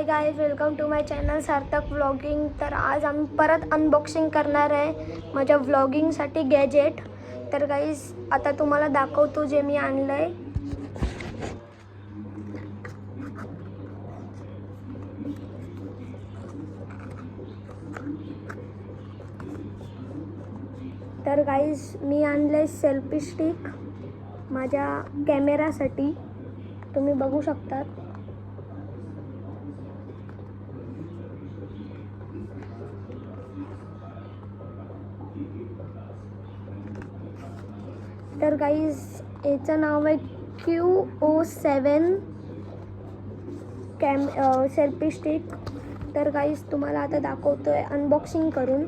High guys, welcome to my channel Sarthak vlogging. तर आज आम्ही परत अनबॉक्सिंग करणार आहे माझ्या व्लॉगिंगसाठी गॅजेट। तर गाइस आता तुम्हाला दाखवतो जे मी आणलंय। तर गाइस मी आणलंय सेल्फी स्टिक माझ्या कॅमेरासाठी, तुम्ही बघू शकता। तर गाइस याचं नाव आहे QO7 सेल्फी स्टिक। तर गाइस तुम्हाला आता दाखवतोय अनबॉक्सिंग करून।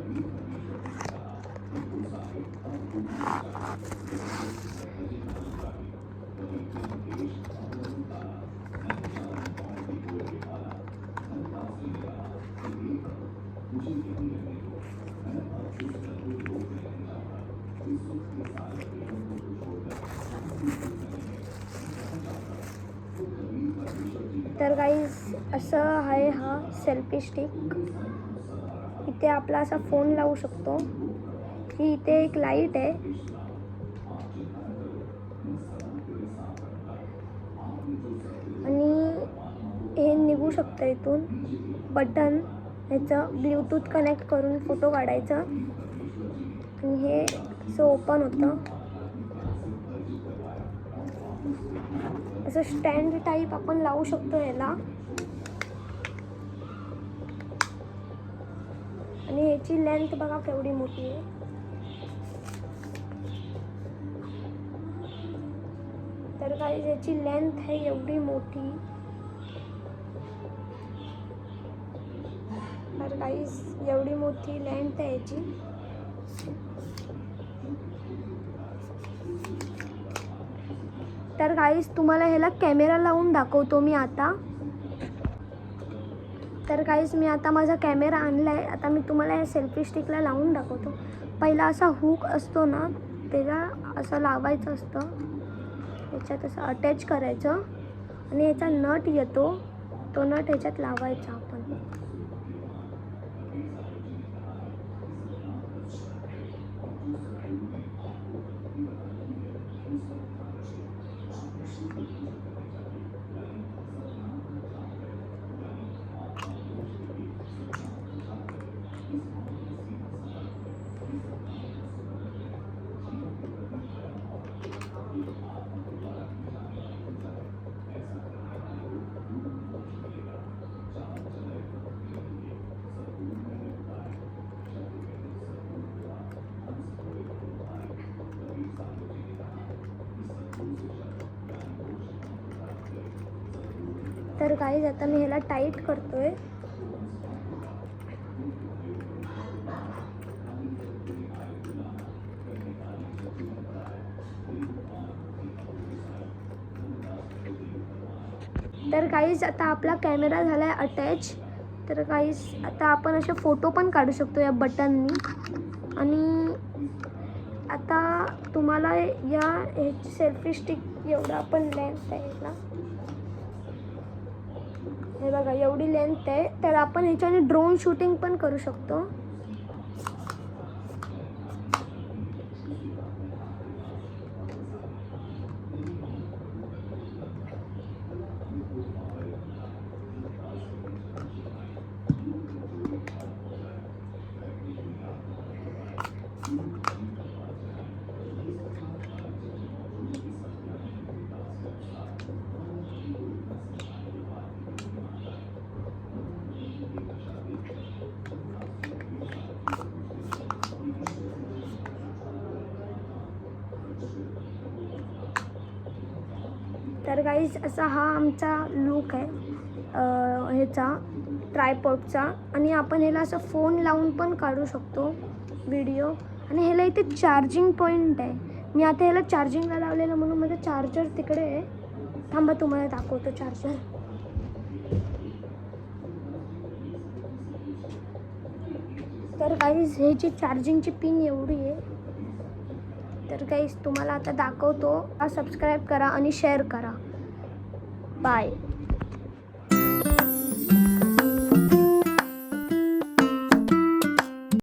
तर गाइस असं आहे हा सेल्फी स्टिक। इथे आपला असा फोन लावू शकतो। ही इथे एक लाईट आहे आणि हे निघू शकतं इथून बटन। ह्याचं ब्लूटूथ कनेक्ट करून फोटो काढायचा आणि हे असं ओपन होतं। असं स्टँड टाईप आपण लावू शकतो याला। आणि याची लेंथ बघा केवढी मोठी आहे। तर गाइस याची लेंथ आहे एवढी मोठी। तर गाइस एवढी मोठी लेंथ आहे याची। तर गाइस तुम्हाला ह्याला कॅमेरा लावून दाखवतो मी आता। तर गाइस मी आता माझा कॅमेरा आणलाय। आता मी तुम्हाला या सेल्फी स्टिकला लावून दाखवतो। पहिला असा हुक असतो ना, त्याला असं लावायचं असतं, याच्यात असं अटॅच करायचं आणि याचा नट येतो, तो नट ह्याच्यात लावायचा आपण। तर गाइस आता मी ह्याला टाईट करतोय। तर गाइस आता आपला कॅमेरा झालाय अटॅच। तर गाइस आता आपण असे फोटो पण काढू शकतो या बटननी। आणि आता तुम्हाला या ह्याची सेल्फी स्टिक एवढा पण लेंथ आहे ना, हे बघा एवढी लेंथ आहे। तर आपण ह्याच्याने ड्रोन शूटिंग पण करू शकतो। तर गाइस असा हा आमचा लुक आहे ह्याचा ट्रायपॉडचा। आणि आपण ह्याला असं फोन लावून पण काढू शकतो व्हिडिओ। आणि ह्याला इथे चार्जिंग पॉईंट आहे। मी आता ह्याला चार्जिंगला लावलेलं म्हणून माझं चार्जर तिकडे आहे। थांबा तुम्हाला दाखवतो चार्जर। तर गाइस ह्याची चार्जिंगची पिन एवढी आहे। तर गाइस तुम्हाला आता दाखवतो। सबस्क्राईब करा आणि शेअर करा। बाय।